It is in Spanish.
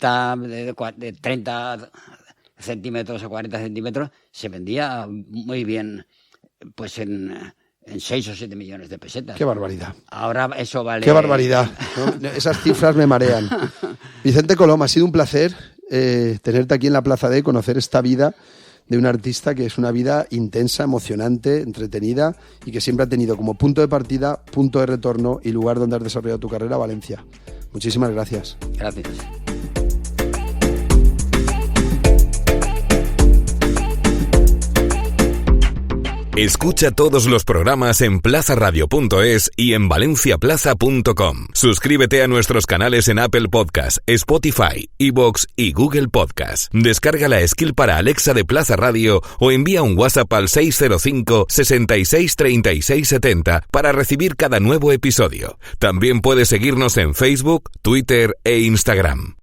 adulta de 30 centímetros o 40 centímetros se vendía muy bien, pues en 6 o 7 millones de pesetas. ¡Qué barbaridad! Ahora eso vale... ¡Qué barbaridad! ¿No? Esas cifras me marean. Vicente Colom, ha sido un placer tenerte aquí en la Plaza D, conocer esta vida de un artista que es una vida intensa, emocionante, entretenida y que siempre ha tenido como punto de partida, punto de retorno y lugar donde has desarrollado tu carrera, Valencia. Muchísimas gracias. Gracias. Escucha todos los programas en plazaradio.es y en valenciaplaza.com. Suscríbete a nuestros canales en Apple Podcasts, Spotify, iVoox y Google Podcasts. Descarga la skill para Alexa de Plaza Radio o envía un WhatsApp al 605 66 36 70 para recibir cada nuevo episodio. También puedes seguirnos en Facebook, Twitter e Instagram.